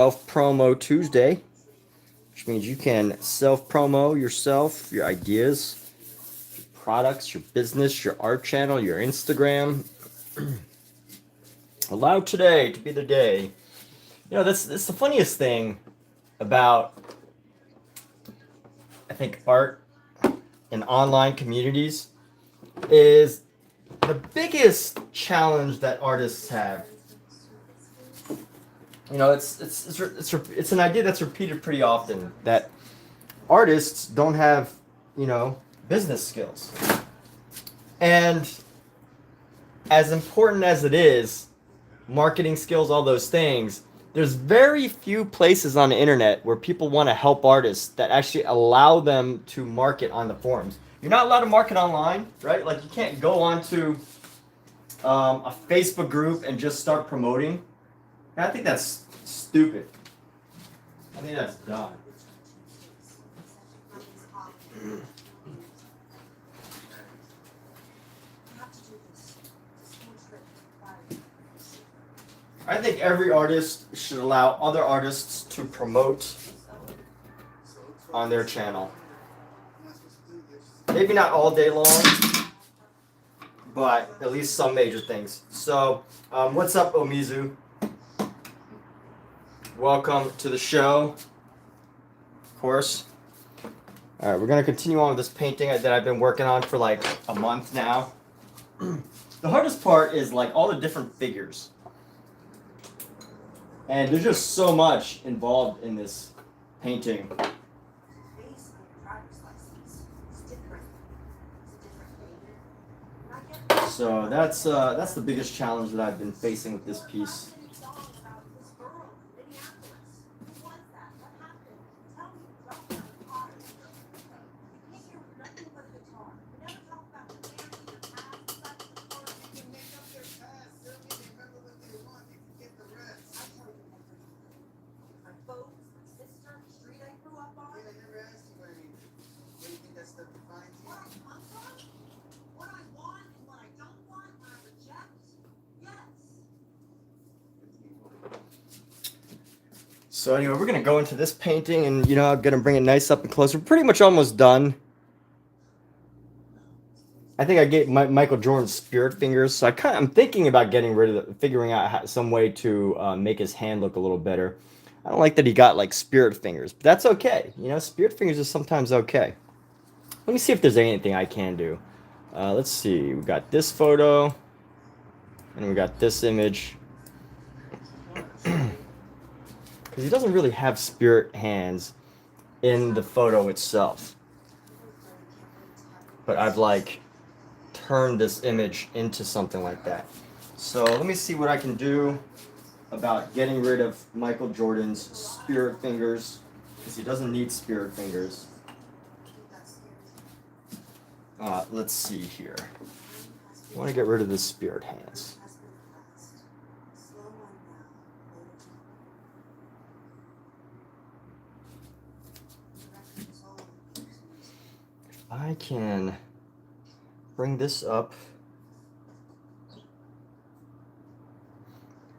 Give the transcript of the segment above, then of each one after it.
Self-promo Tuesday, which means you can self-promo yourself, your ideas, your products, your business, your art channel, your Instagram. Allow today to be the day. You know, that's the funniest thing about, I think, art and online communities is the biggest challenge that artists have. You know, it's an idea that's repeated pretty often that artists don't have, business skills. And as important as it is, marketing skills, all those things, there's very few places on the internet where people want to help artists that actually allow them to market on the forums. You're not allowed to market online, right? Like, you can't go onto a Facebook group and just start promoting. I think that's stupid. I think that's dumb. I think every artist should allow other artists to promote on their channel. Maybe not all day long, but at least some major things. So, what's up, Omizu? Welcome to the show, of course. All right, we're gonna continue on with this painting that I've been working on for like a month now. The hardest part is like all the different figures. And there's just so much involved in this painting. So that's the biggest challenge that I've been facing with this piece. So anyway, we're gonna go into this painting, and I'm gonna bring it nice up and close. We're pretty much almost done. I think I gave Michael Jordan spirit fingers, so I'm thinking about figuring out some way to make his hand look a little better. I don't like that he got like spirit fingers, but that's okay. Spirit fingers is sometimes okay. Let me see if there's anything I can do. Let's see. We got this photo, and we got this image. Because he doesn't really have spirit hands in the photo itself. But I've like turned this image into something like that. So let me see what I can do about getting rid of Michael Jordan's spirit fingers, because he doesn't need spirit fingers. Let's see here. I want to get rid of the spirit hands. I can bring this up,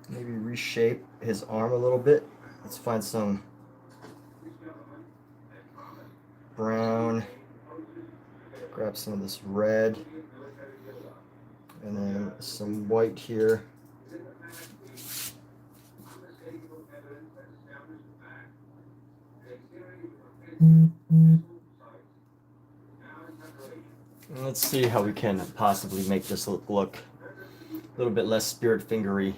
maybe reshape his arm a little bit. Let's find some brown, grab some of this red, and then some white here. Let's see how we can possibly make this look a little bit less spirit fingery.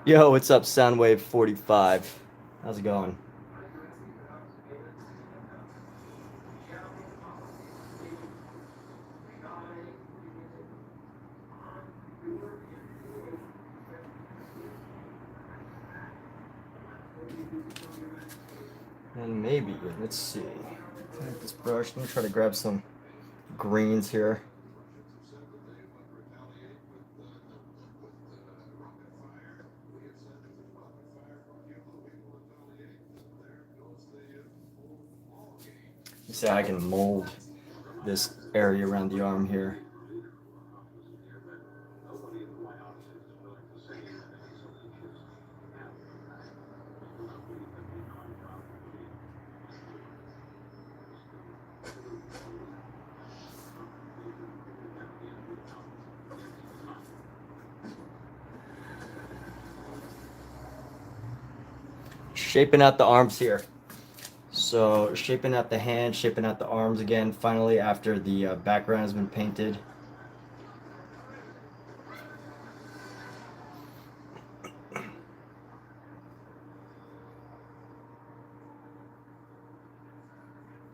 Yo, what's up, Soundwave 45? How's it going? And maybe, let's see. Take this brush. Let me try to grab some greens here. See how I can mold this area around the arm here. Shaping out the arms here. So shaping out the hand, shaping out the arms again, finally after the background has been painted.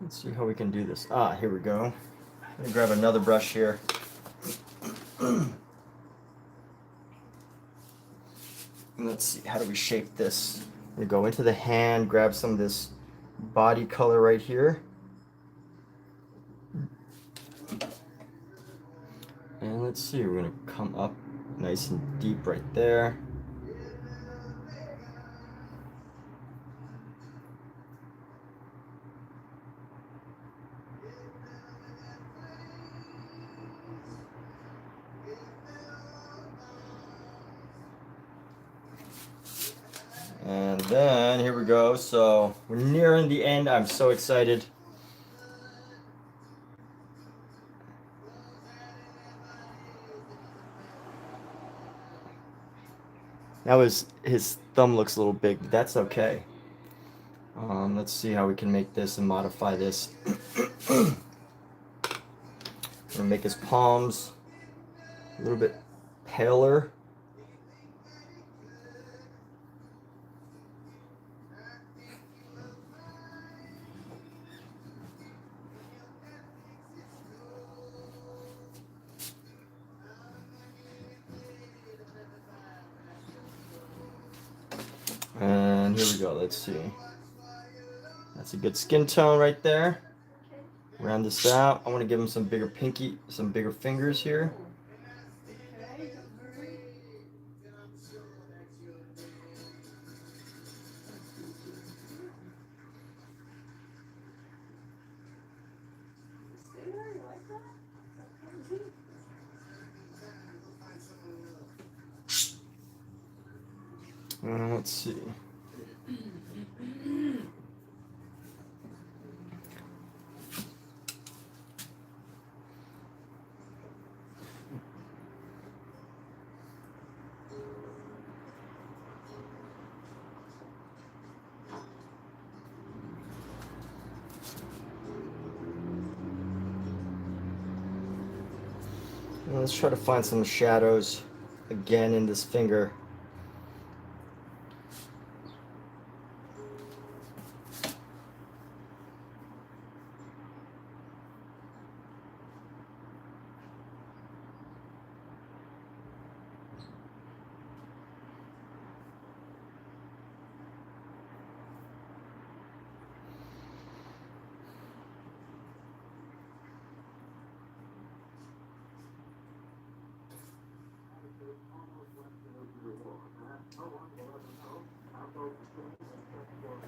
Let's see how we can do this. Ah, here we go. Let me grab another brush here. Let's see, how do we shape this? We go into the hand, grab some of this body color right here. And let's see, we're gonna come up nice and deep right there. And then here we go. So we're nearing the end. I'm so excited. That was, his thumb looks a little big, but that's okay. Let's see how we can make this and modify this. I'm gonna make his palms a little bit paler. And here we go, let's see. That's a good skin tone right there. Round this out. I want to give him some bigger fingers here. Let's see. Let's try to find some shadows again in this finger.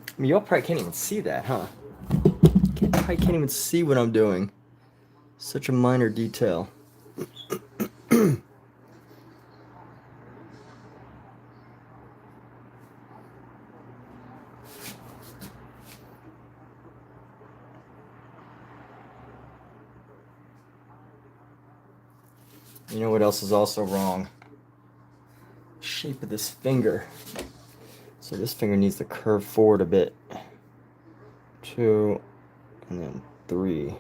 I mean, y'all probably can't even see that, huh? I can't even see what I'm doing. Such a minor detail. You know what else is also wrong? Shape of this finger. So this finger needs to curve forward a bit. 2, and then 3.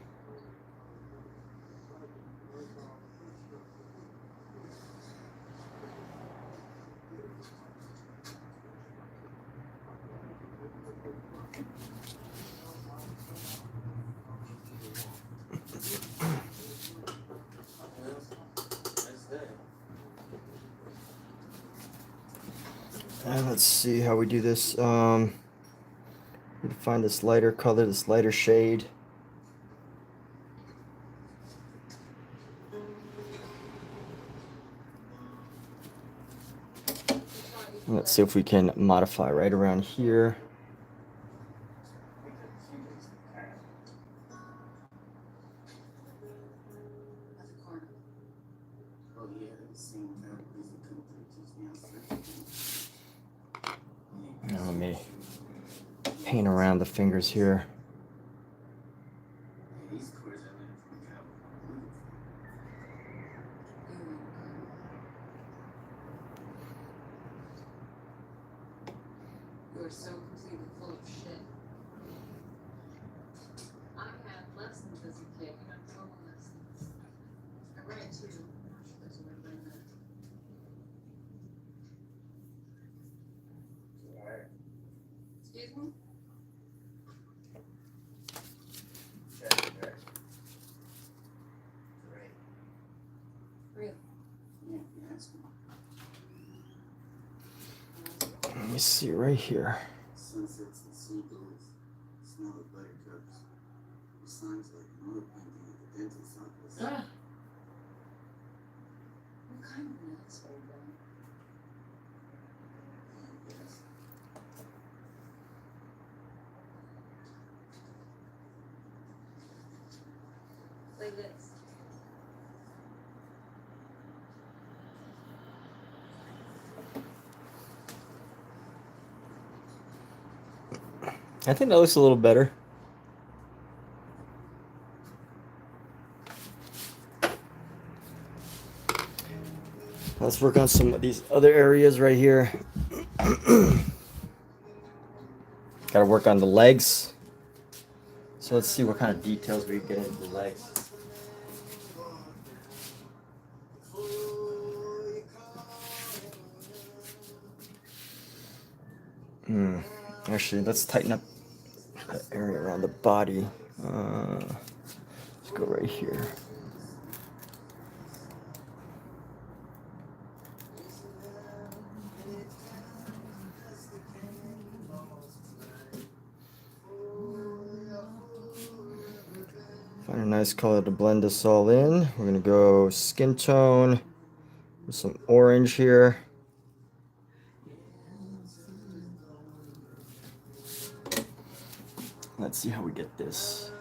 And let's see how we do this. Find this lighter color, this lighter shade. Let's see if we can modify right around here. Now let me paint around the fingers here. You're so completely full of shit. I had lessons as a kid, you know, drama lessons. I read too. There's a way to bring that. Excuse me? Really? Let me see right here. Sunsets and seagulls, smell of buttercups. It sounds like another painting at the dentist's office. Ah. What kind of an asshole, bro? Yes. Like this. I think that looks a little better. Let's work on some of these other areas right here. Got to work on the legs. So let's see what kind of details we can get into the legs. Actually, let's tighten up that area around the body. Let's go right here. Find a nice color to blend this all in. We're gonna go skin tone with some orange here. Let's see how we get this.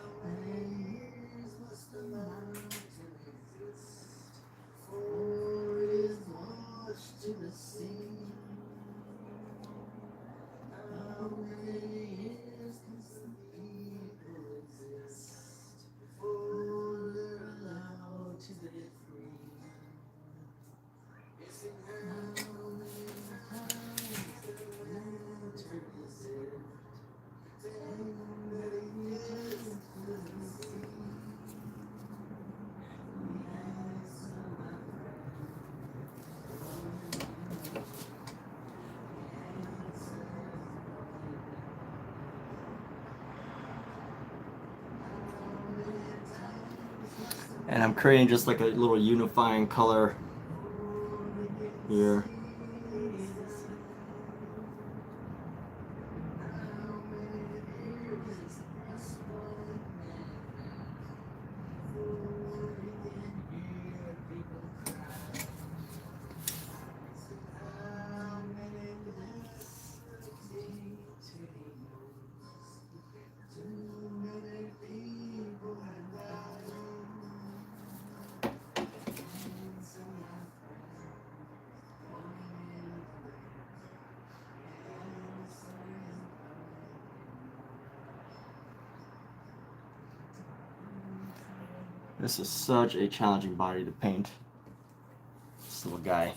And I'm creating just like a little unifying color here. This is such a challenging body to paint. This little guy.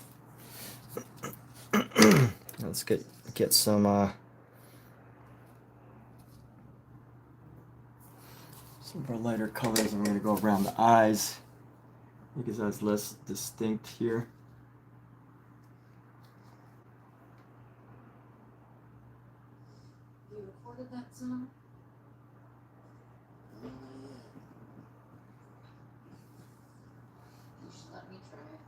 Let's get some of our lighter colors, and we're gonna go around the eyes because that's less distinct here. You recorded that song? You should let me try it.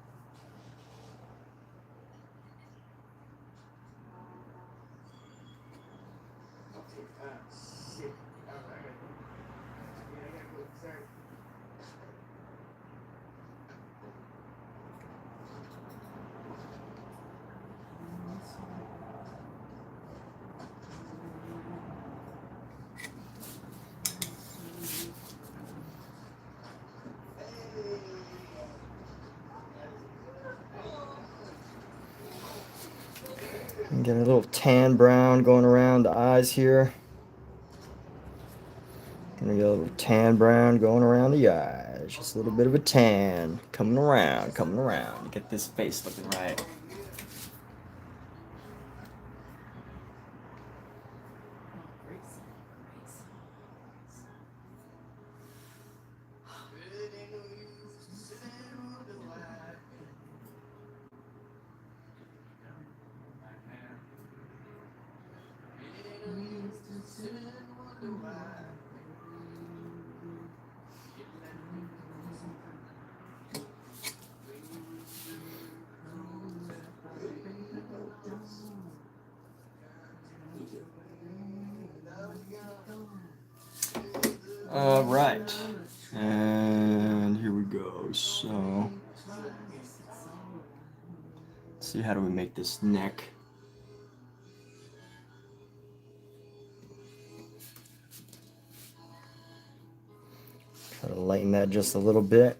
Shit. I gotta go. Sorry. And get a little tan brown going around the eyes here. Gonna get a little tan brown going around the eyes. Just a little bit of a tan coming around to get this face looking right. All right, and here we go. So, let's see, how do we make this neck? Try to lighten that just a little bit.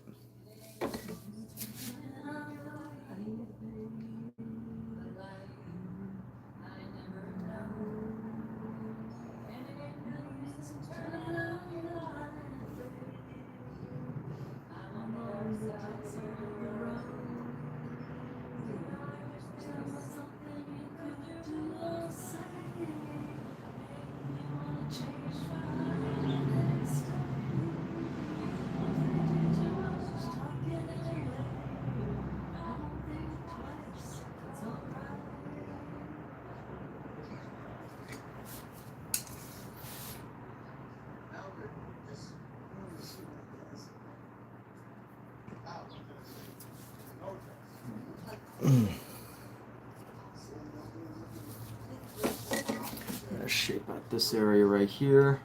Shape out this area right here.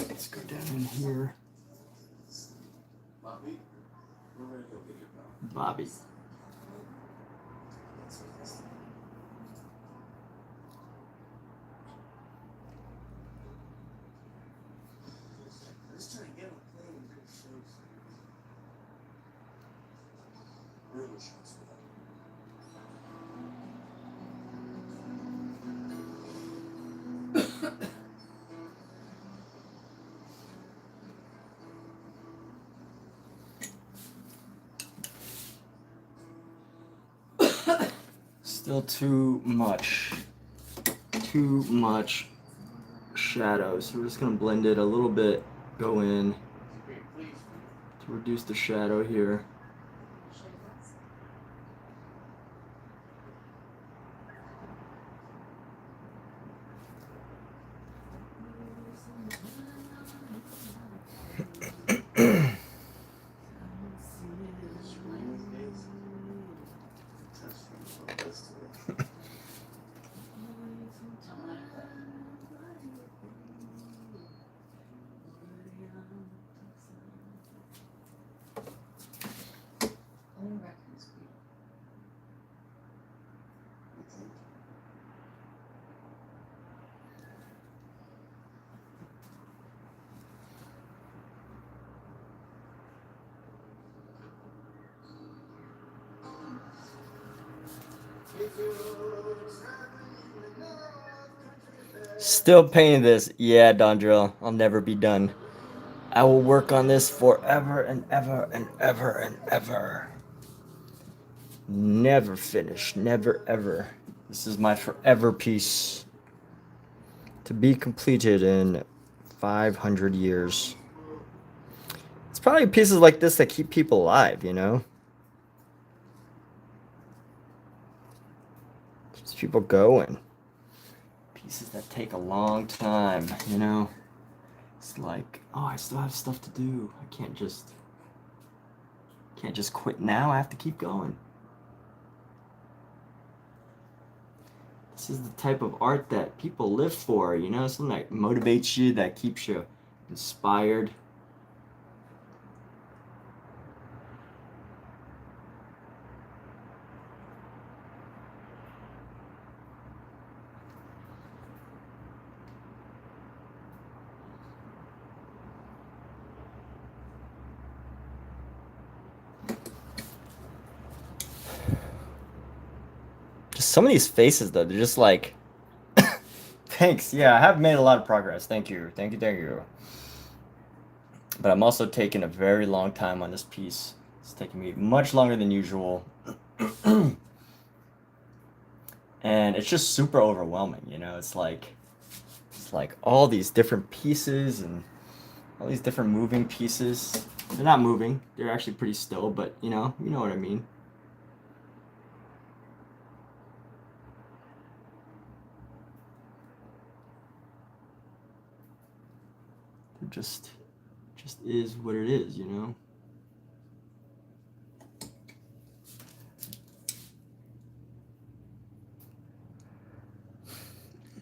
Let's go down in here. Bobby. Still too much shadow, so we're just gonna blend it a little bit, go in to reduce the shadow here. Still painting this. Yeah, Dondrill, I'll never be done. I will work on this forever and ever and ever and ever. Never finish. Never ever. This is my forever piece. To be completed in 500 years. It's probably pieces like this that keep people alive, you know? Keeps people going. pieces that take a long time, you know? It's like, oh, I still have stuff to do. I can't just quit now. I have to keep going. This is the type of art that people live for, you know? Something that motivates you, that keeps you inspired. Some of these faces, though, they're just like, thanks. Yeah, I have made a lot of progress. Thank you. Thank you. Thank you. But I'm also taking a very long time on this piece. It's taking me much longer than usual. And it's just super overwhelming, you know? It's like all these different pieces and all these different moving pieces. They're not moving. They're actually pretty still, but you know what I mean. Just is what it is, you know?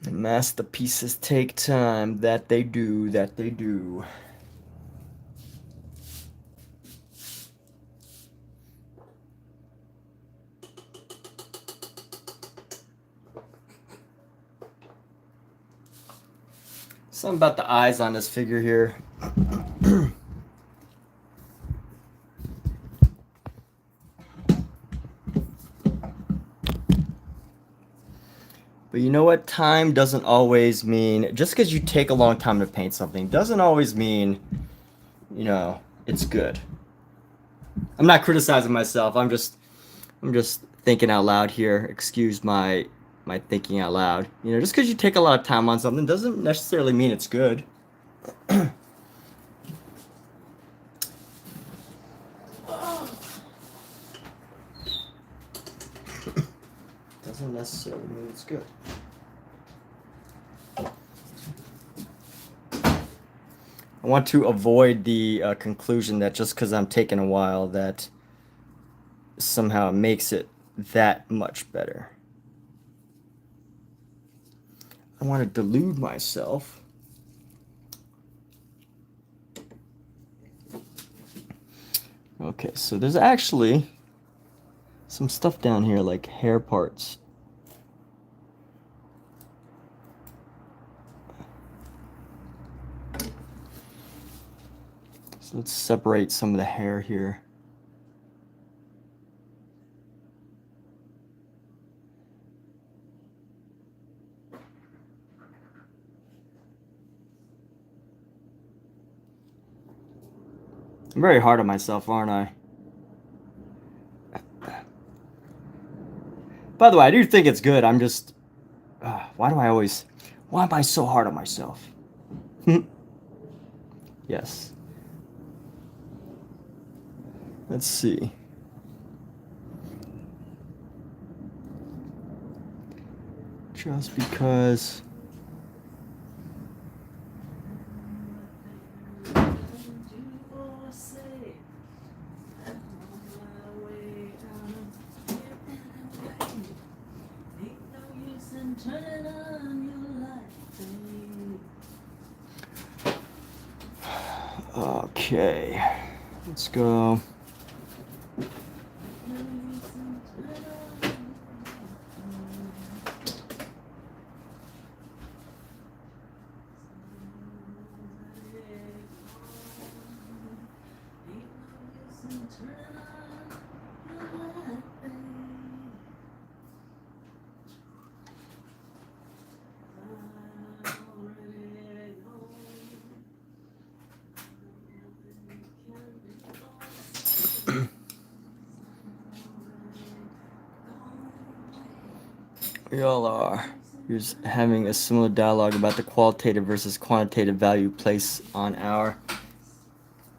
And masterpieces take time. That they do, that they do. Something about the eyes on this figure here. But you know what? Time doesn't always mean, just because you take a long time to paint something doesn't always mean, you know, it's good. I'm not criticizing myself. I'm just thinking out loud here. Excuse my thinking out loud. You know, just because you take a lot of time on something doesn't necessarily mean it's good. Doesn't necessarily mean it's good. I want to avoid the conclusion that just because I'm taking a while that somehow it makes it that much better. I want to delude myself. Okay, so there's actually some stuff down here like hair parts. So let's separate some of the hair here. I'm very hard on myself, aren't I? By the way, I do think it's good. I'm just... why am I so hard on myself? Yes. Let's see. Just because... Okay, let's go. We all are. You're having a similar dialogue about the qualitative versus quantitative value placed on our...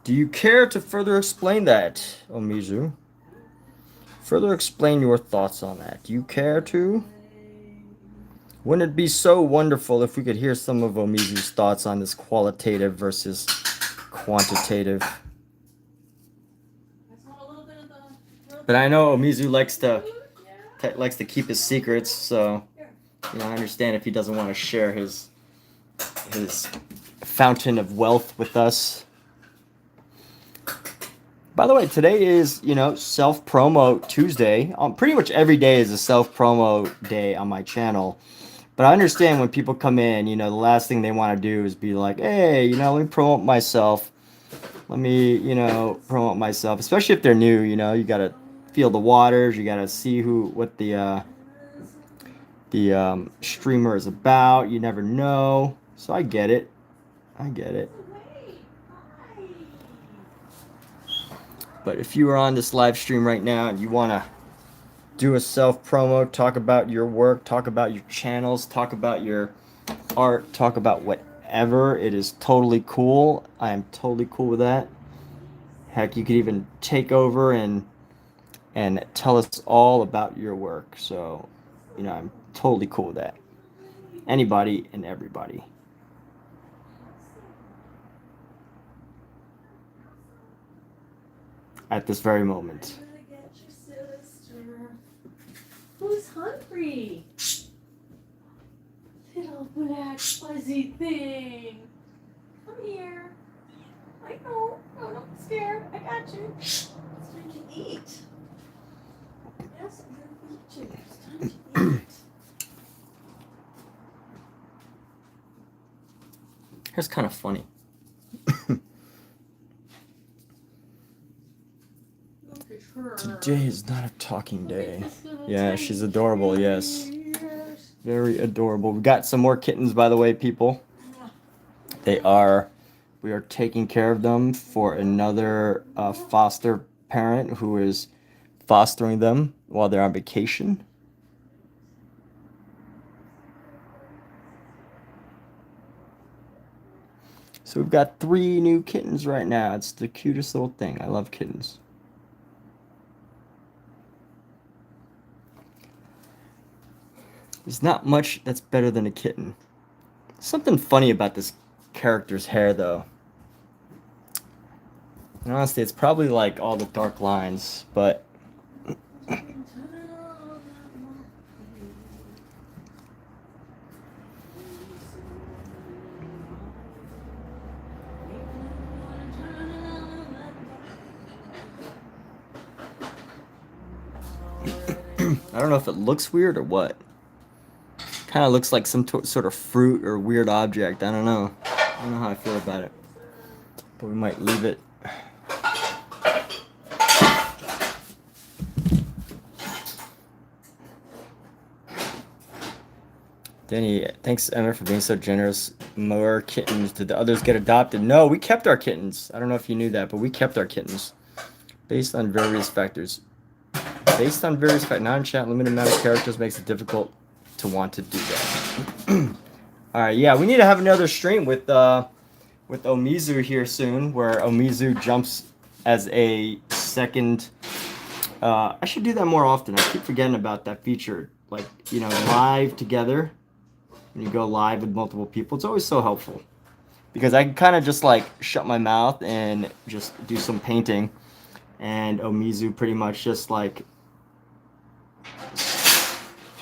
Do you care to further explain that, Omizu? Further explain your thoughts on that. Do you care to? Wouldn't it be so wonderful if we could hear some of Omizu's thoughts on this qualitative versus quantitative? But I know Omizu likes to keep his secrets, so you know I understand if he doesn't want to share his fountain of wealth with us. By the way, today is, you know, self-promo Tuesday. Pretty much every day is a self-promo day on my channel. But I understand when people come in, you know, the last thing they want to do is be like, hey, you know, let me promote myself. Let me, you know, promote myself. Especially if they're new, you know, you got to feel the waters. You got to see what the streamer is about. You never know. So I get it. I get it. But if you are on this live stream right now and you want to do a self-promo, talk about your work, talk about your channels, talk about your art, talk about whatever, it is totally cool. I am totally cool with that. Heck, you could even take over and tell us all about your work. So, you know, I'm totally cool with that. Anybody and everybody. At this very moment. Who's hungry? Little black fuzzy thing. Come here. I know. Oh, don't be scared. I got you. It's time to eat. Yes, I'm gonna feed you. It's time to eat. Here's kind of funny. Today is not a talking day. Yeah, she's adorable, yes. Very adorable. We got some more kittens, by the way, people. We are taking care of them for another foster parent who is fostering them while they're on vacation. So we've got 3 new kittens right now. It's the cutest little thing. I love kittens. There's not much that's better than a kitten. Something funny about this character's hair, though. And honestly, it's probably like all the dark lines, but... I don't know if it looks weird or what. Kind of looks like some sort of fruit or weird object. I don't know. I don't know how I feel about it. But we might leave it. Denny, thanks Emma for being so generous. More kittens. Did the others get adopted? No, we kept our kittens. I don't know if you knew that, but we kept our kittens. Based on various factors. Non-chat, limited amount of characters makes it difficult to want to do that. All right, yeah, we need to have another stream with Omizu here soon, where Omizu jumps as a second. I should do that more often. I keep forgetting about that feature, like, you know, live together. When you go live with multiple people, it's always so helpful because I can kind of just like shut my mouth and just do some painting, and Omizu pretty much just like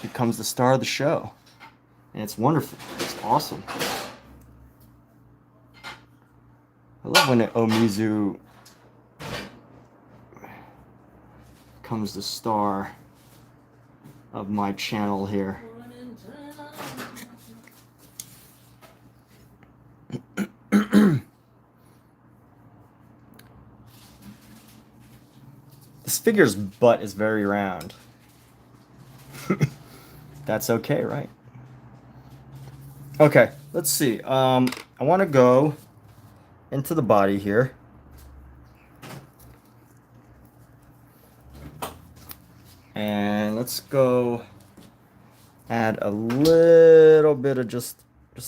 becomes the star of the show, and it's wonderful. It's awesome. I love when Omizu becomes the star of my channel here. This figure's butt is very round. That's okay, right? Okay, let's see. I want to go into the body here. And let's go add a little bit of just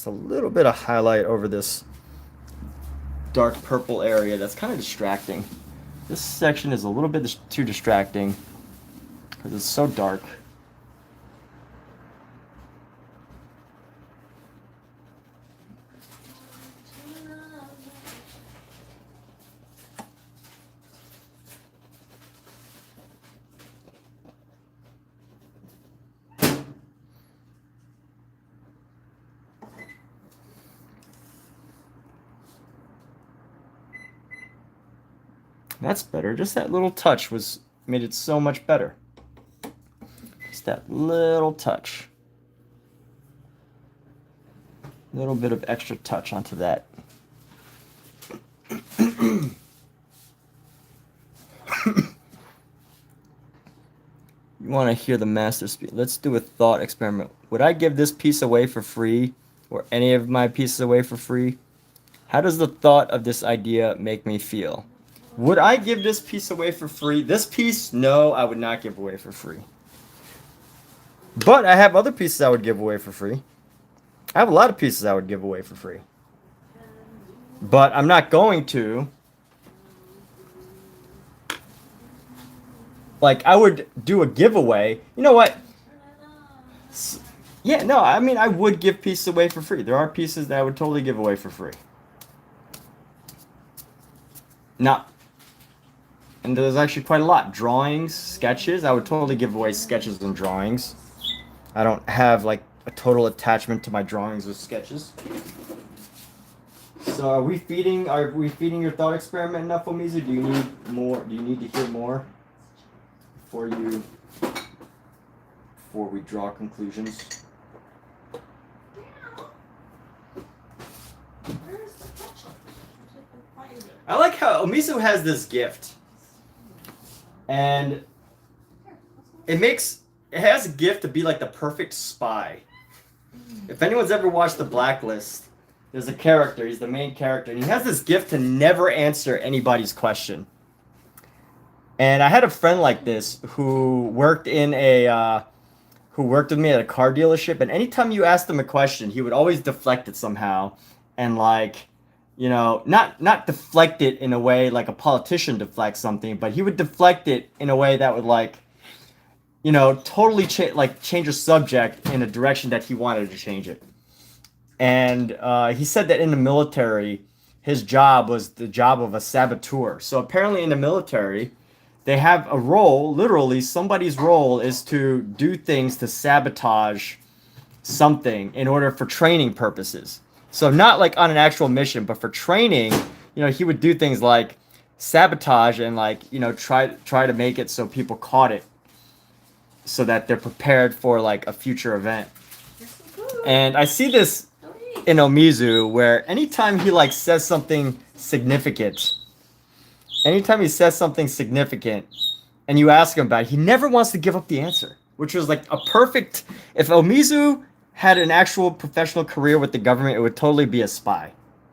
a little bit of highlight over this dark purple area that's kind of distracting. This section is a little bit too distracting because it's so dark. That's better. Just that little touch made it so much better. Just that little touch. A little bit of extra touch onto that. You want to hear the master speak? Let's do a thought experiment. Would I give this piece away for free, or any of my pieces away for free? How does the thought of this idea make me feel? Would I give this piece away for free? This piece, no, I would not give away for free. But I have other pieces I would give away for free. I have a lot of pieces I would give away for free. But I'm not going to. Like, I would do a giveaway. You know what? Yeah, no, I mean, I would give pieces away for free. There are pieces that I would totally give away for free. Now, and there's actually quite a lot. Drawings, sketches. I would totally give away sketches and drawings. I don't have, like, a total attachment to my drawings or sketches. So are we feeding your thought experiment enough, Omizu? Do you need more? Do you need to hear more before we draw conclusions? I like how Omizu has this gift. And it has a gift to be like the perfect spy. If anyone's ever watched The Blacklist, there's a character, he's the main character, and he has this gift to never answer anybody's question. And I had a friend like this who worked with me at a car dealership, and anytime you asked him a question, he would always deflect it somehow, and like, you know, not deflect it in a way like a politician deflects something, but he would deflect it in a way that would, like, you know, totally change a subject in a direction that he wanted to change it. And he said that in the military, his job was the job of a saboteur. So apparently in the military, they have a role, literally somebody's role is to do things to sabotage something in order for training purposes. So not like on an actual mission, but for training, you know, he would do things like sabotage and, like, you know, try to make it so people caught it so that they're prepared for like a future event. And I see this in Omizu where anytime he like says something significant, and you ask him about it, he never wants to give up the answer, which was like a perfect, if Omizu had an actual professional career with the government, it would totally be a spy,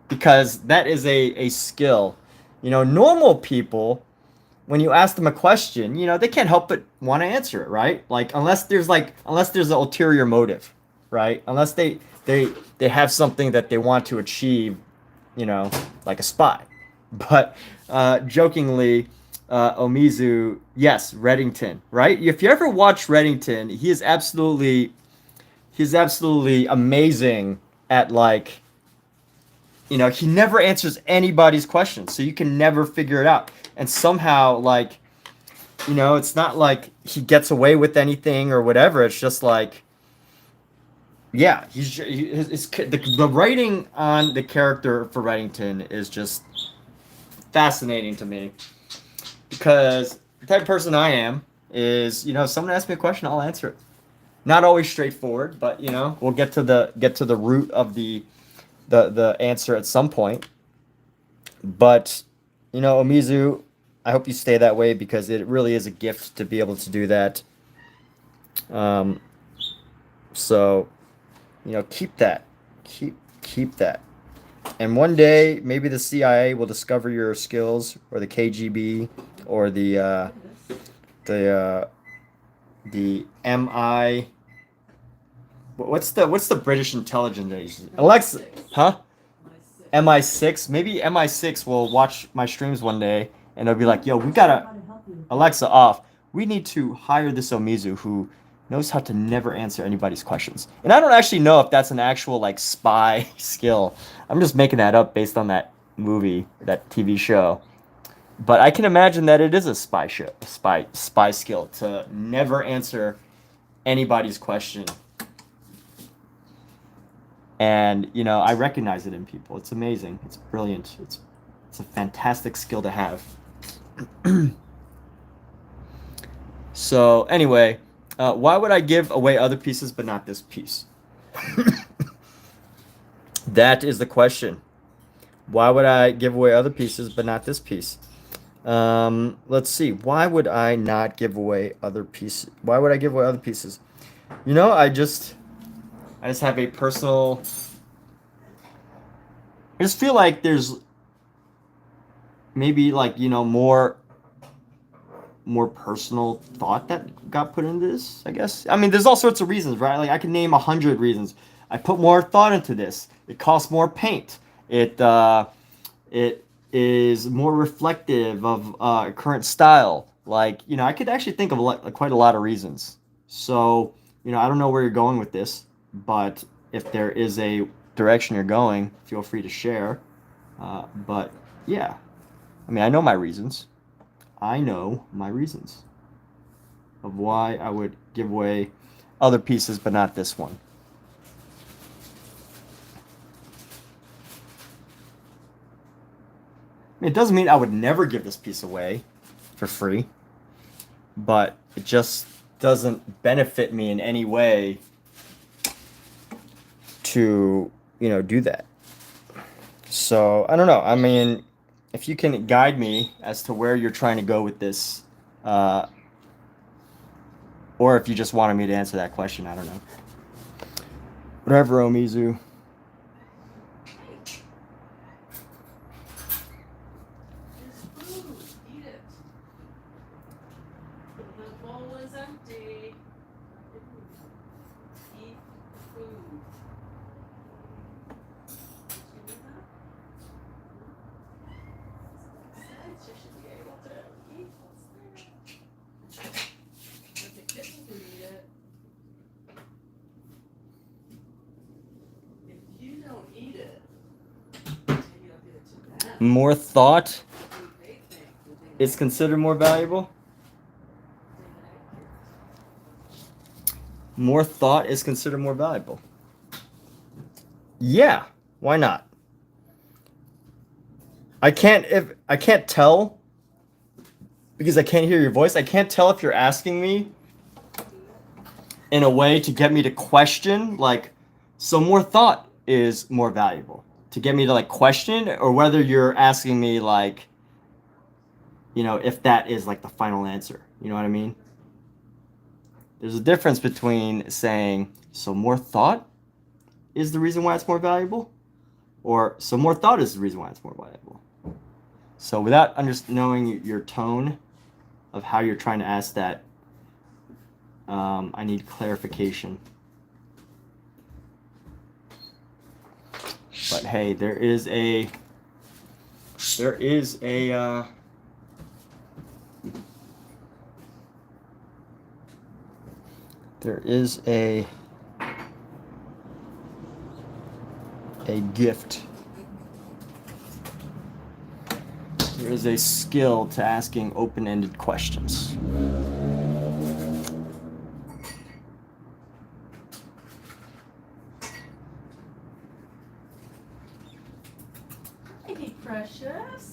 because that is a skill. You know, normal people, when you ask them a question, you know, they can't help but want to answer it, right? Like, unless there's an ulterior motive, right? Unless they have something that they want to achieve, you know, like a spy. But jokingly, Omizu, yes, Reddington, right? If you ever watch Reddington, he's absolutely amazing at, like, you know, he never answers anybody's questions, so you can never figure it out. And somehow, like, you know, it's not like he gets away with anything or whatever. It's just like, yeah, the writing on the character for Reddington is just fascinating to me, because the type of person I am is, you know, if someone asks me a question, I'll answer it. Not always straightforward, but, you know, we'll get to the root of the answer at some point. But, you know, Omizu, I hope you stay that way, because it really is a gift to be able to do that. So, you know, keep that. Keep that. And one day, maybe the CIA will discover your skills, or the KGB, or the MI. What's the British intelligence agency? Alexa, huh? MI6. Maybe MI6 will watch my streams one day, and they'll be like, "Yo, we gotta Alexa off. We need to hire this Omizu who knows how to never answer anybody's questions." And I don't actually know if that's an actual, like, spy skill. I'm just making that up based on that movie, that TV show. But I can imagine that it is a spy skill to never answer anybody's question. And, you know, I recognize it in people. It's amazing. It's brilliant. It's a fantastic skill to have. So anyway, why would I give away other pieces but not this piece? That is the question. Why would I give away other pieces but not this piece? Let's see. Why would I not give away other pieces? Why would I give away other pieces? You know, I just have a personal. I just feel like there's maybe like, you know, more personal thought that got put into this, I guess. I mean, there's all sorts of reasons, right? Like I can name 100 reasons. I put more thought into this. It costs more paint. It is more reflective of current style. Like, you know, I could actually think of quite a lot of reasons. So, you know, I don't know where you're going with this, but if there is a direction you're going, feel free to share. But yeah, I mean, I know my reasons. I know my reasons of why I would give away other pieces, but not this one. I mean, it doesn't mean I would never give this piece away for free, but it just doesn't benefit me in any way to, you know, do that. So I don't know. I mean, if you can guide me as to where you're trying to go with this, or if you just wanted me to answer that question, I don't know. Whatever, Omizu. More thought is considered more valuable? More thought is considered more valuable. Yeah, why not? I can't tell because I can't hear your voice. I can't tell if you're asking me in a way to get me to question, like, so more thought is more valuable. To get me to like question, or whether you're asking me like, you know, if that is like the final answer. You know what I mean? There's a difference between saying, so more thought is the reason why it's more valuable, or so more thought is the reason why it's more valuable. So without knowing your tone of how you're trying to ask that, I need clarification. But hey, there is a gift. There is a skill to asking open-ended questions. Hey, precious.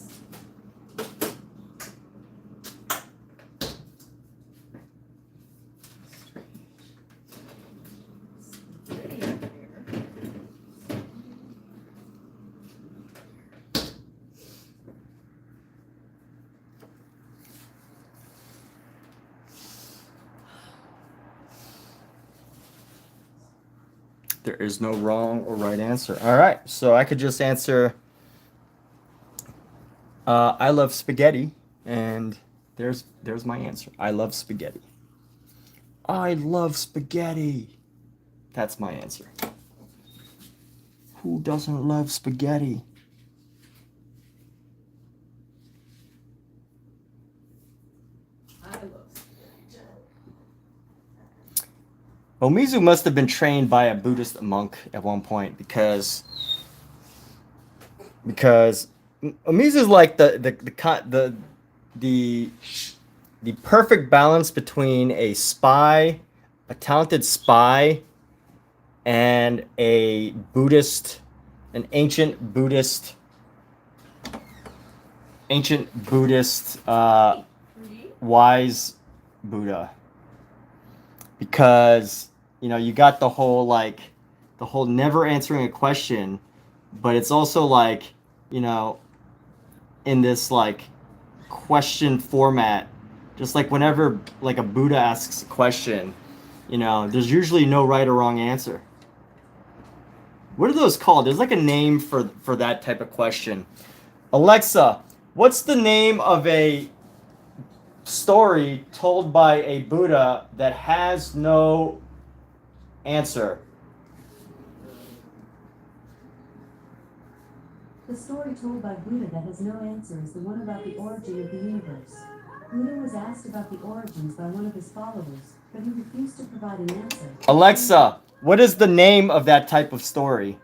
There is no wrong or right answer. All right, so I could just answer, I love spaghetti, and there's my answer. I love spaghetti. I love spaghetti. That's my answer. Who doesn't love spaghetti? I love spaghetti. Omizu must have been trained by a Buddhist monk at one point because Omizu is like the perfect balance between a spy, a talented spy, and an ancient Buddhist ancient Buddhist Rudy? wise Buddha, because you know you got the whole never answering a question, but it's also like, you know, in this like question format, just like whenever like a Buddha asks a question, you know, there's usually no right or wrong answer. What are those called? There's like a name for that type of question. Alexa, what's the name of a story told by a Buddha that has no answer? The story told by Buddha that has no answer is the one about the origin of the universe. Buddha was asked about the origins by one of his followers, but he refused to provide an answer. Alexa, what is the name of that type of story?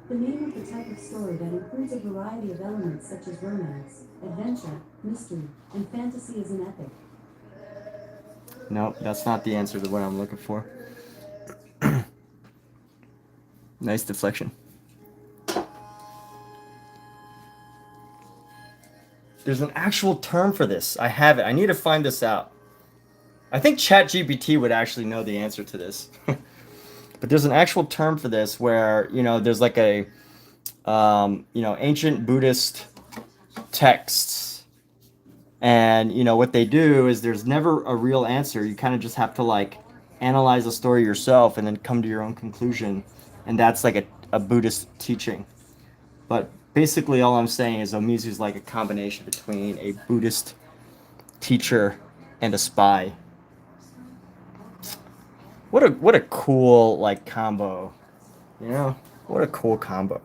The name of the type of story that includes a variety of elements such as romance, adventure, mystery, and fantasy is an epic. Nope, that's not the answer to what I'm looking for. Nice deflection. There's an actual term for this. I have it. I need to find this out. I think ChatGPT would actually know the answer to this. But there's an actual term for this where, you know, there's like a, you know, ancient Buddhist texts. And, you know, what they do is there's never a real answer. You kind of just have to, like, analyze the story yourself and then come to your own conclusion. And that's like a Buddhist teaching. But basically all I'm saying is Omizu is like a combination between a Buddhist teacher and a spy. What a cool like combo. You know? What a cool combo.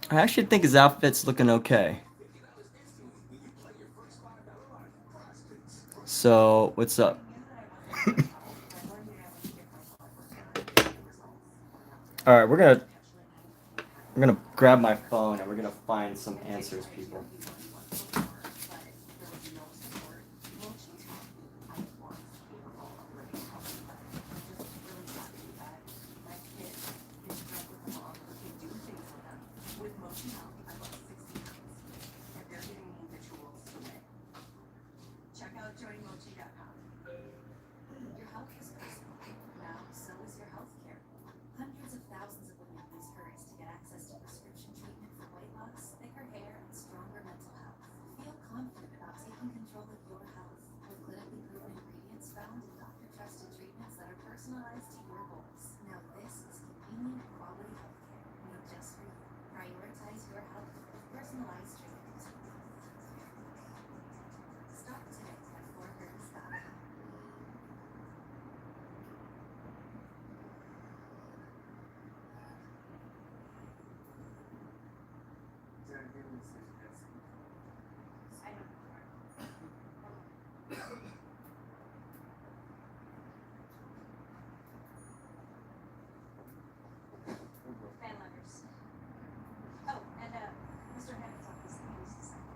I actually think his outfit's looking okay. So, what's up? All right, we're gonna grab my phone and we're gonna find some answers, people. Your health is personal. Now, so is your health care. Hundreds of thousands of women use hers to get access to prescription treatment for weight loss, thicker hair, and stronger mental health. Feel confident about taking control of your health with clinically proven ingredients found in doctor-trusted treatments that are personalized to your goals. Now, this is convenient, quality health care made just for you. Prioritize your health with personalized treatment. Start today at 4hertz.com. Fan letters. Oh, and Mr. Hammond's office needs to sign.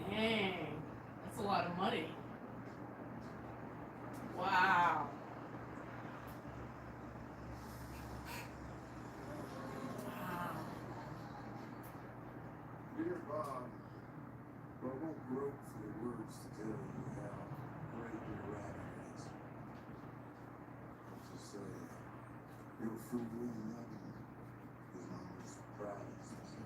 Dang, that's a lot of money. Wow. Wow. Dear Bob, I won't grope for the words to tell you how great your writing is. I'll just say, your free will loving is my most prized possession.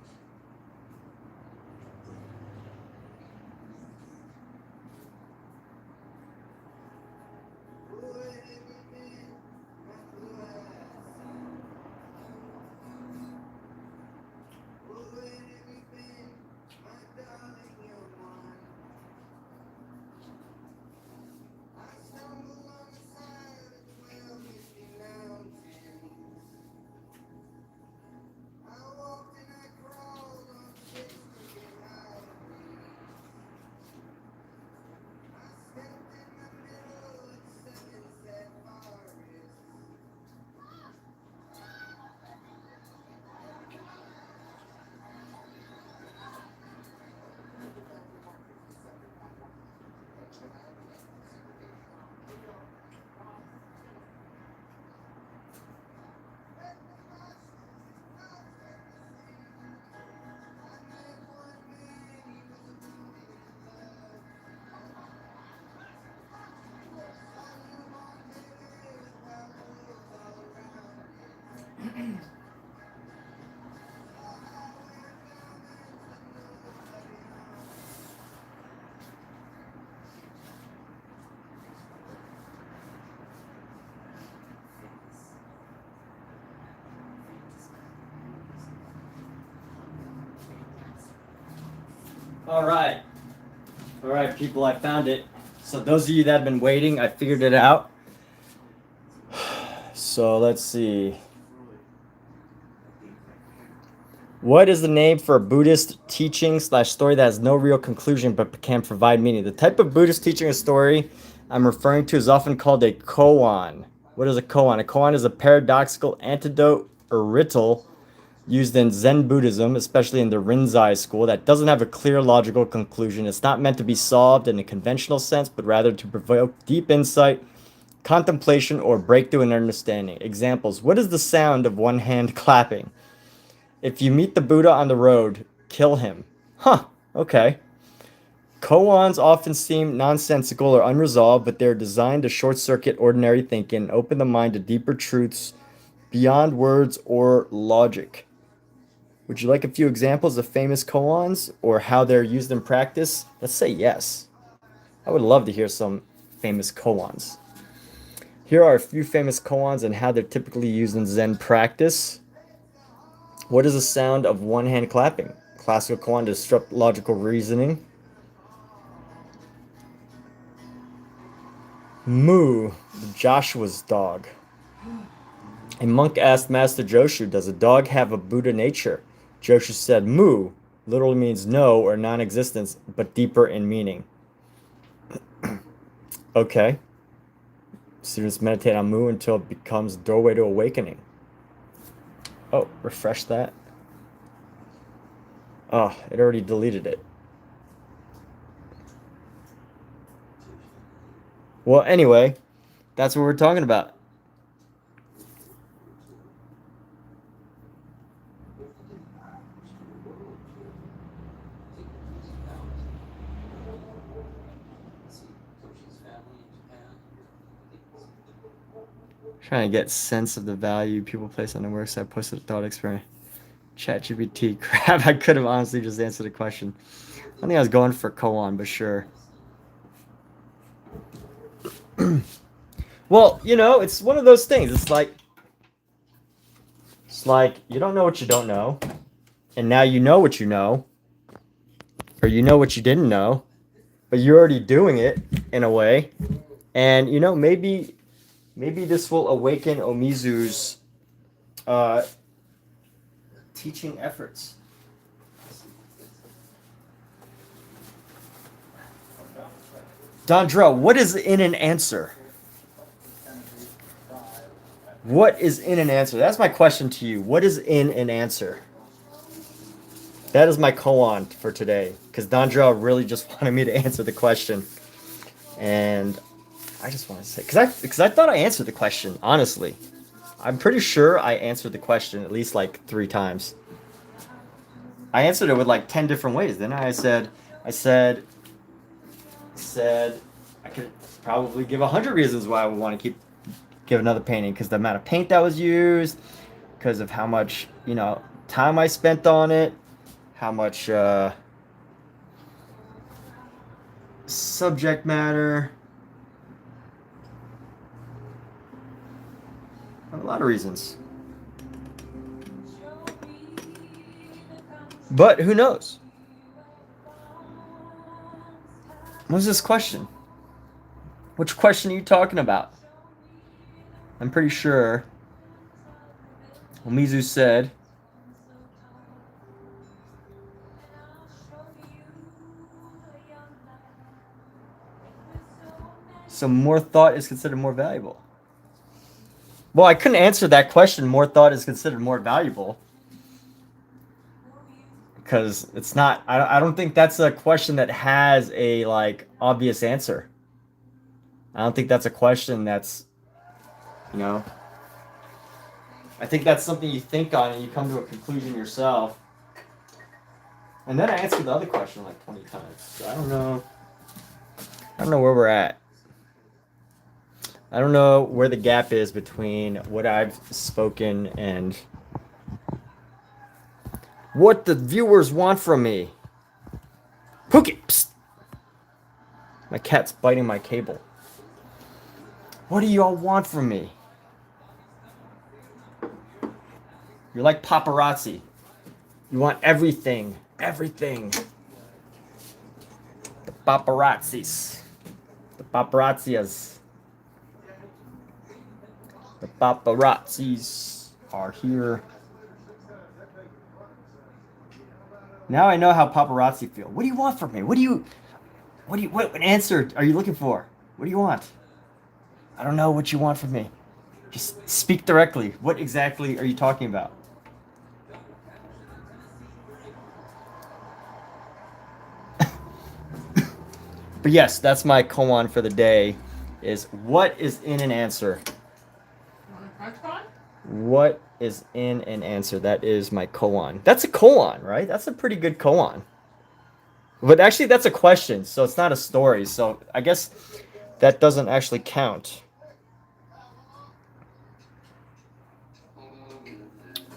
All right. All right, people, I found it. So those of you that have been waiting, I figured it out. So let's see. What is the name for a Buddhist teaching / story that has no real conclusion but can provide meaning? The type of Buddhist teaching or story I'm referring to is often called a koan. What is a koan? A koan is a paradoxical antidote or riddle used in Zen Buddhism, especially in the Rinzai school, that doesn't have a clear logical conclusion. It's not meant to be solved in a conventional sense, but rather to provoke deep insight, contemplation, or breakthrough in understanding. Examples. What is the sound of one hand clapping? If you meet the Buddha on the road, kill him. Huh, okay. Koans often seem nonsensical or unresolved, but they're designed to short-circuit ordinary thinking and open the mind to deeper truths beyond words or logic. Would you like a few examples of famous koans or how they're used in practice? Let's say yes. I would love to hear some famous koans. Here are a few famous koans and how they're typically used in Zen practice. What is the sound of one hand clapping? Classical koan to disrupt logical reasoning. Moo, Joshua's dog. A monk asked Master Joshu, does a dog have a Buddha nature? Joshu said, Moo literally means no or non-existence, but deeper in meaning. Okay. Students meditate on Moo until it becomes a doorway to awakening. Oh, refresh that. Oh, it already deleted it. Well, anyway, that's what we're talking about. Trying to get sense of the value people place on the works. I posted a thought experiment. ChatGPT. Crap, I could have honestly just answered the question. I think I was going for koan, but sure. Well, you know, it's one of those things. It's like you don't know what you don't know, and now you know what you know, or you know what you didn't know, but you're already doing it in a way, and you know, maybe this will awaken Omizu's teaching efforts. Dondra, what is in an answer? What is in an answer? That's my question to you. What is in an answer? That is my koan for today, because Dondra really just wanted me to answer the question, and I just want to say, because I thought I answered the question, honestly. I'm pretty sure I answered the question at least like 3 times. I answered it with like 10 different ways. Then I said I could probably give 100 reasons why I would want to give another painting, because the amount of paint that was used, because of how much, you know, time I spent on it, how much subject matter. A lot of reasons. But who knows? What's this question? Which question are you talking about? I'm pretty sure Omizu said so more thought is considered more valuable. Well, I couldn't answer that question. More thought is considered more valuable, because it's not. I don't think that's a question that has a like obvious answer. I don't think that's a question that's, you know. I think that's something you think on and you come to a conclusion yourself. And then I answered the other question like 20 times. So I don't know where we're at. I don't know where the gap is between what I've spoken and what the viewers want from me. Pookie! Psst. My cat's biting my cable. What do y'all want from me? You're like paparazzi. You want everything. Everything. The paparazzis. The paparazzias. The paparazzis are here. Now I know how paparazzi feel. What do you want from me? What answer are you looking for? What do you want? I don't know what you want from me. Just speak directly. What exactly are you talking about? But yes, that's my koan for the day, is what is in an answer? What is in an answer? That is my koan. That's a koan, right? That's a pretty good koan. But actually, that's a question, so it's not a story. So I guess that doesn't actually count.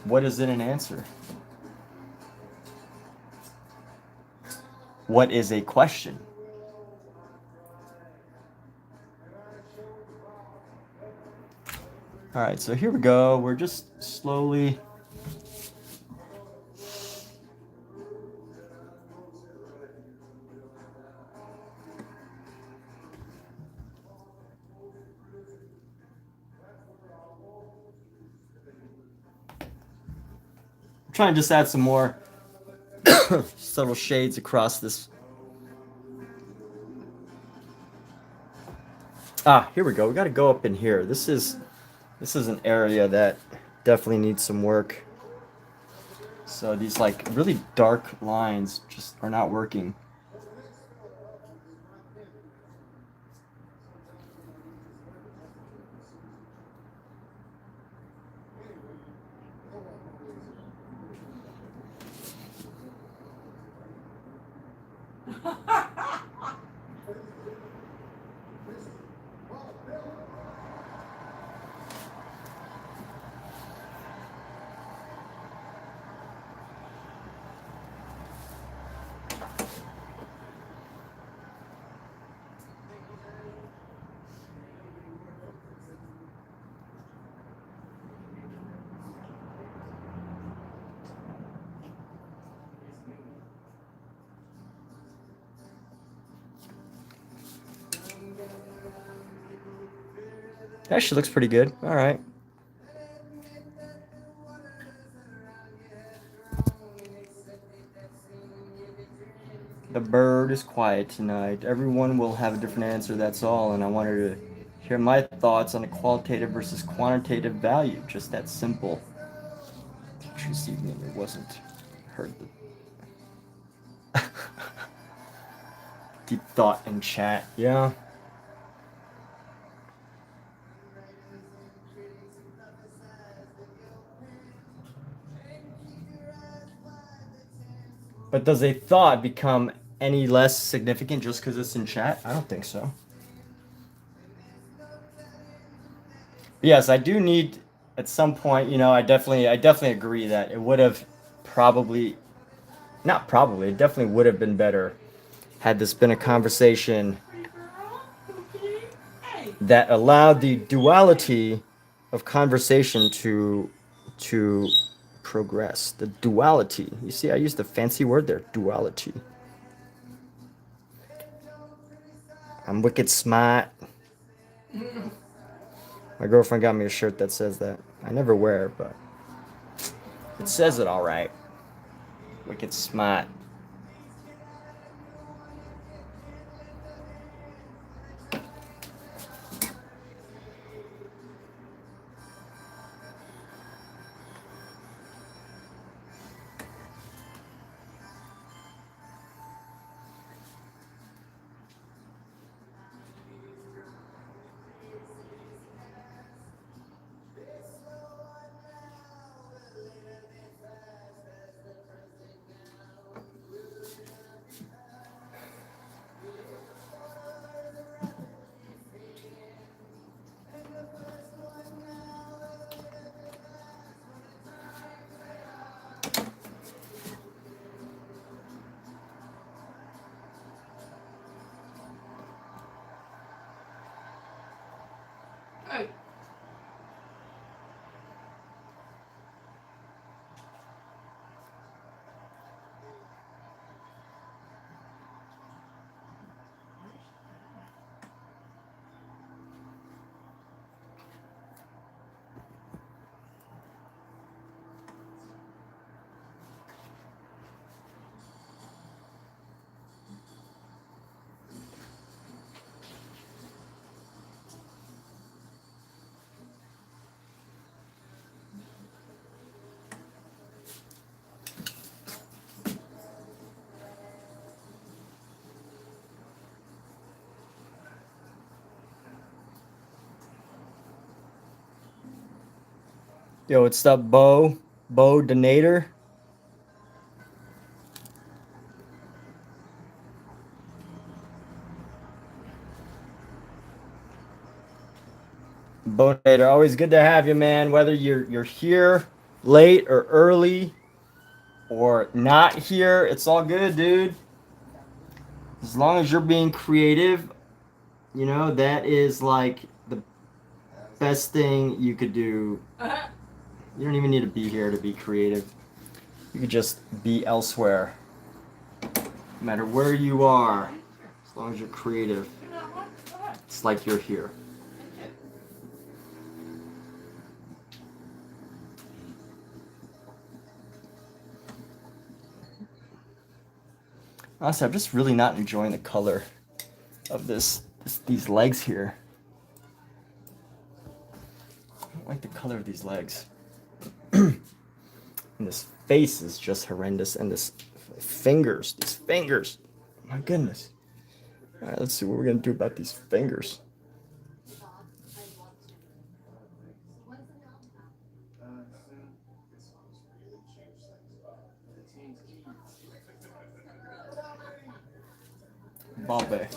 What is in an answer? What is a question? All right, so here we go. We're just slowly. I'm trying to just add some more subtle shades across this. Ah, here we go. We got to go up in here. This is an area that definitely needs some work. So these like really dark lines just are not working. Actually looks pretty good. All right. The bird is quiet tonight. Everyone will have a different answer, that's all. And I wanted to share my thoughts on a qualitative versus quantitative value. Just that simple. This evening it wasn't heard the deep thought in chat. Yeah. But does a thought become any less significant just because it's in chat? I don't think so. Yes, I do need at some point, you know, I definitely agree that it would have probably, not probably, it definitely would have been better had this been a conversation that allowed the duality of conversation to progress. The duality. You see, I used a fancy word there, duality. I'm wicked smart. My girlfriend got me a shirt that says that. I never wear it, but it says it all right. Wicked smart. Yo, what's up, Bo Donator? Bo Donator, always good to have you, man. Whether you're here late or early or not here, it's all good, dude. As long as you're being creative, you know, that is like the best thing you could do. You don't even need to be here to be creative. You could just be elsewhere. No matter where you are, as long as you're creative, it's like you're here. Honestly, I'm just really not enjoying the color of these legs here. I don't like the color of these legs. And this face is just horrendous. And these fingers. My goodness. All right, let's see what we're going to do about these fingers. Bombay.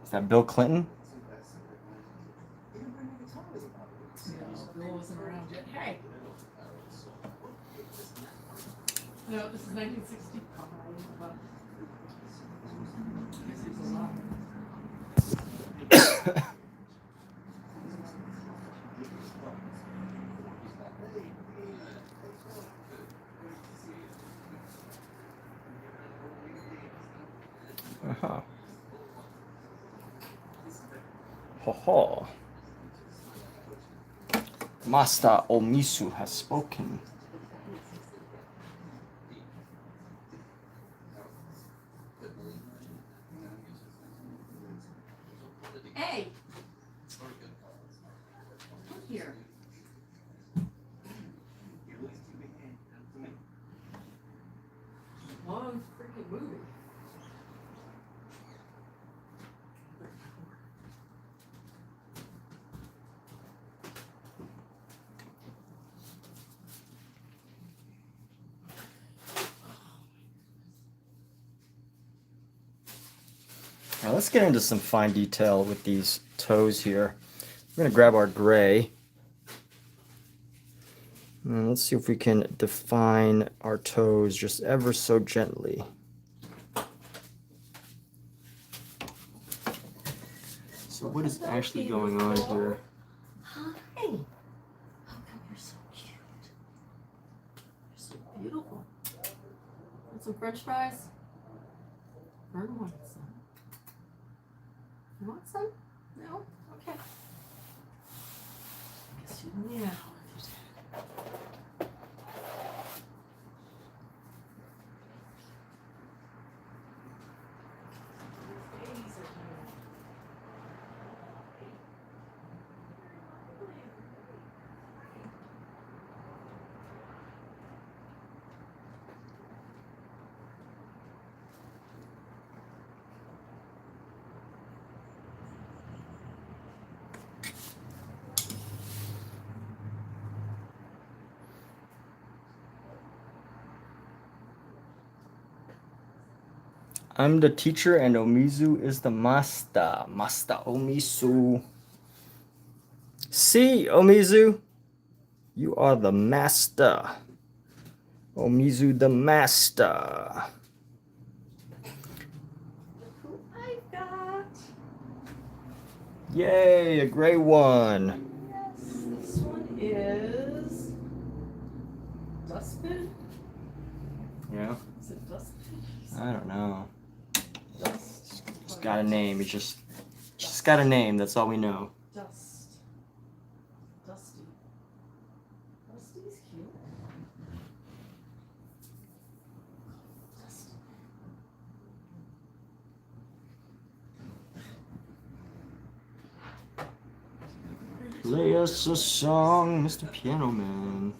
Is that Bill Clinton? Bill wasn't around yet. Hey. No, this is 1965. This is a lot. Uh-huh. Ho ho. Master Omisu has spoken. Hey. Look here. Long freaking movie. Now let's get into some fine detail with these toes here. We're going to grab our gray. And let's see if we can define our toes just ever so gently. So what is actually going on here? Hi. How come you're so cute? You're so beautiful. Want some French fries? Vern wants some. You want some? No? Okay. Guess you yeah. I'm the teacher and Omizu is the master. Master Omizu. See, Omizu, you are the master. Omizu the master. Look who I got. Yay, a gray one. Yes, this one is Dustbin. Yeah, Is it Dustbin? I don't know. Dust. Just got a name. He just got a name. That's all we know. Dust. Dusty. Dusty's cute. Dusty. Play us a song, Mr. Piano Man.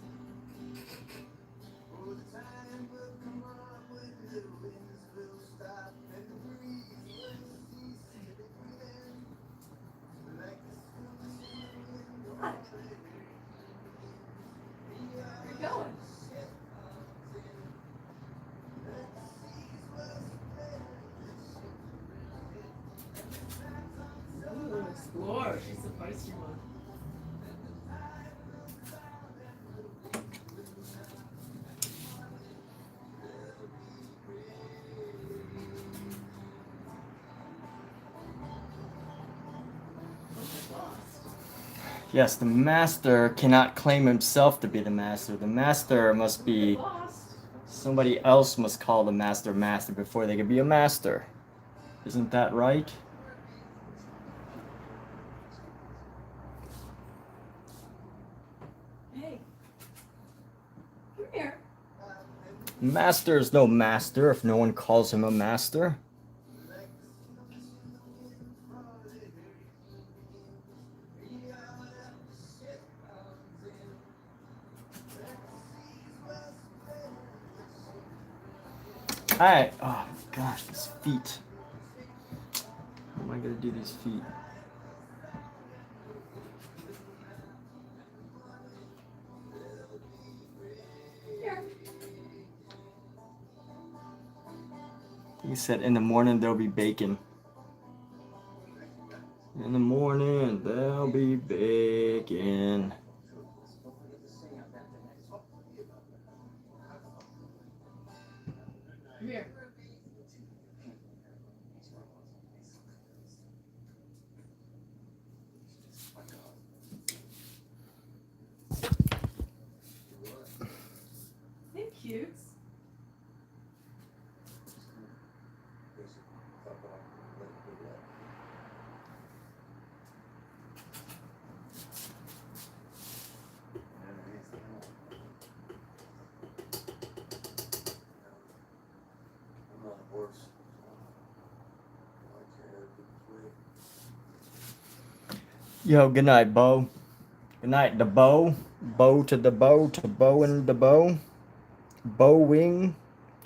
Yes, the master cannot claim himself to be the master. The master must be, Lost. somebody else must call the master master before they can be a master. Isn't that right? Hey. Come here. Master is no master if no one calls him a master. Alright, oh gosh, these feet. How am I gonna do these feet? Here. He said in the morning there'll be bacon. In the morning there'll be bacon. Come here. Hey, cutes. I'm not a horse. I can't play. Yo, good night, Bo. Good night, the bow. Bow to the bow, to bow and the bow. Bow wing.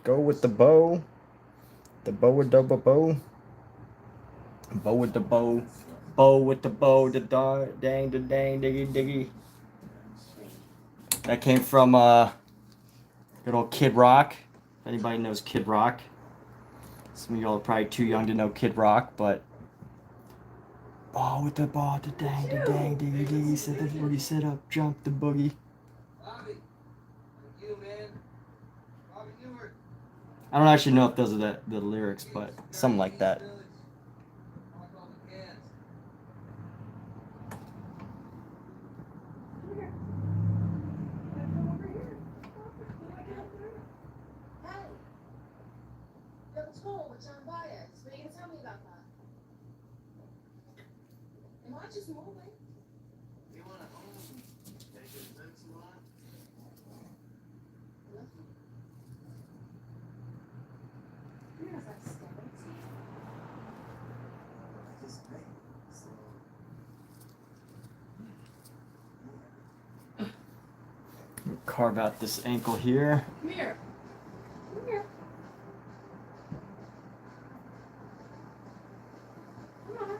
Go with the bow. The bow with the bow. Bow with the bow. Bow with the bow. The dang, the dang, diggy, diggy. That came from good old Kid Rock. If anybody knows Kid Rock. Some of y'all are probably too young to know Kid Rock, but ball with the ball, the dang, diggy, diggy. Set the boogie, set up, jump the boogie. Bobby, you man. Bobby Newart. I don't actually know if those are the lyrics, but something like that. Come here. Come over here. What do I got there? Hey, the tool with John Baez. What are you gonna tell me about that? Am I just moving? You want to home? Take your events a lot? You know that story. I just made so. Carve out this ankle here. Come here. Come here. Come on.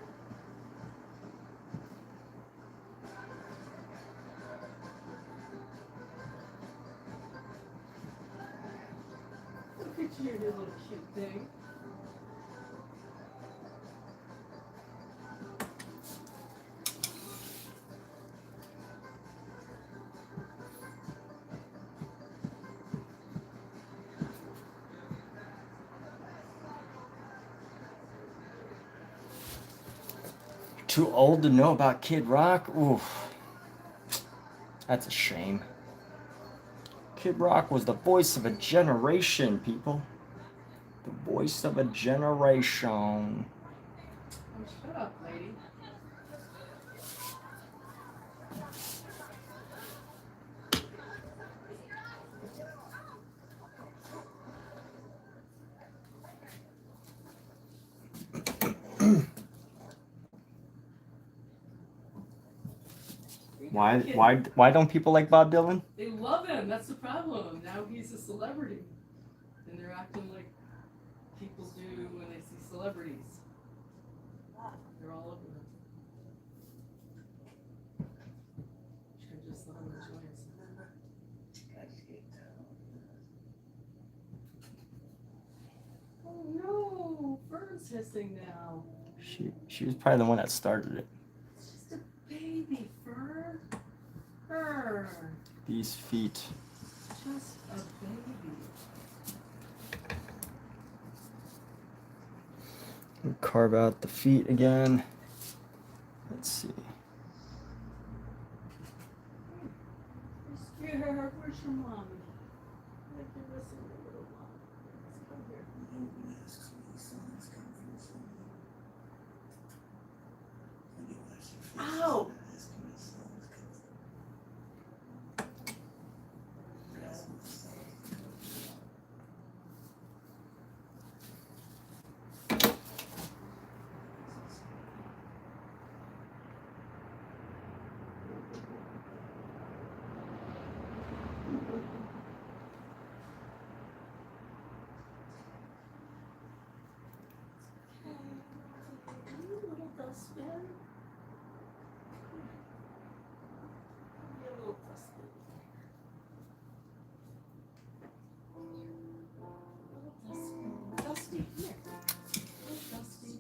Look at you, you little cute thing. Too old to know about Kid Rock? Oof. That's a shame. Kid Rock was the voice of a generation, people. The voice of a generation. Oh, shut up, lady. Why don't people like Bob Dylan? They love him. That's the problem. Now he's a celebrity, and they're acting like people do when they see celebrities. They're all over them. Should just let him enjoy himself. Oh no! Fern's hissing now. She was probably the one that started it. It's just a baby, Fern. Fern. These feet. Just a baby. Carve out the feet again. Let's see. her. Where's your mommy? Like you're missing your little mommy. Let's come here. Ow! Little dustbin. Your little dustbin. Little dustbin. Dusty, here. Little Dusty.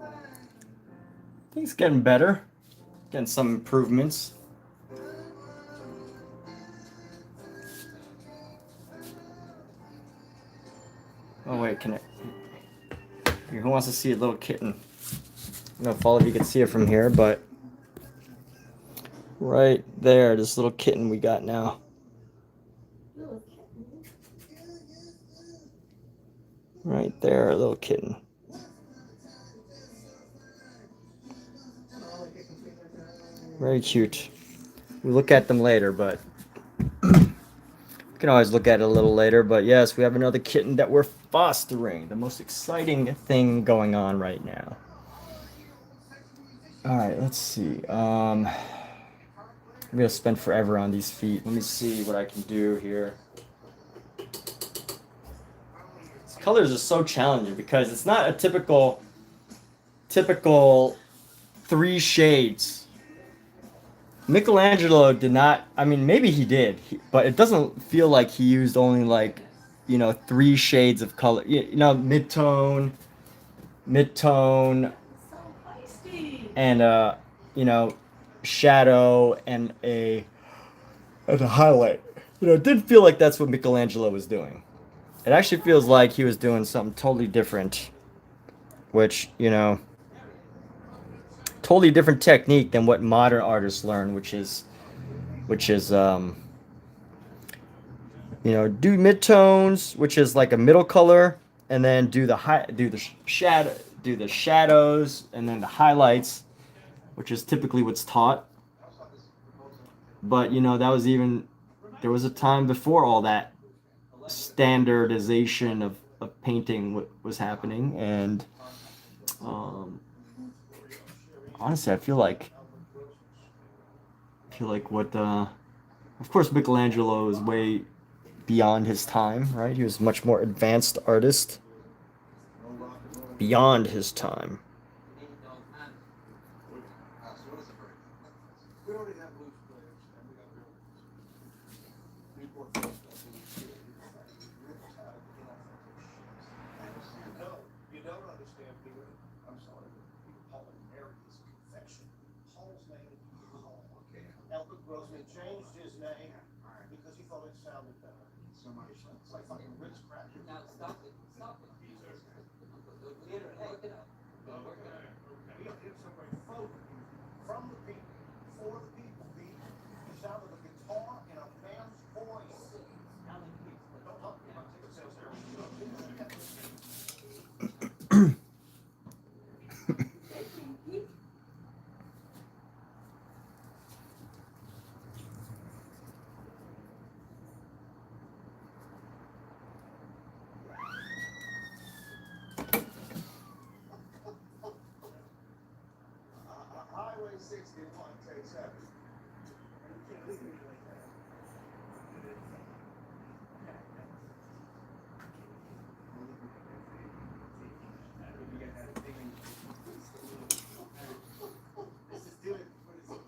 I think it's getting better. Getting some improvements. Oh wait, can it? Here, who wants to see a little kitten? I don't know if all of you can see it from here, but right there, this little kitten we got now. Little kitten. Right there, a little kitten. Very cute. We look at them later, but we can always look at it a little later. But yes, we have another kitten that we're fostering. The most exciting thing going on right now. All right, let's see. I'm gonna spend forever on these feet. Let me see what I can do here. These colors are so challenging because it's not a typical 3 shades. Michelangelo did not, I mean, maybe he did, but it doesn't feel like he used only like, 3 shades of color. Mid-tone, So feisty. and, shadow and a highlight. It didn't feel like that's what Michelangelo was doing. It actually feels like he was doing something totally different, which, totally different technique than what modern artists learn, which is do midtones, which is like a middle color, and then do the shadows, and then the highlights, which is typically what's taught. But there was a time before all that standardization of painting was happening, and honestly, I feel like what of course Michelangelo is way beyond his time, right? He was a much more advanced artist beyond his time. We already have blues players, and we got real Newport stuff. No, you don't understand, Peter. I'm sorry, but people call it Mary's confession. Paul's name is Paul. Okay. Albert Grossman changed his name because he thought it sounded better. So much. It's like fucking Ritz crackers. Now stop it. Stop it. Look it up. We have to separate folk from the people, for the people. The sound of a guitar in a man's voice. Don't talk to me about ticket sales there. Highway 61 takes 7. You can't leave me like that.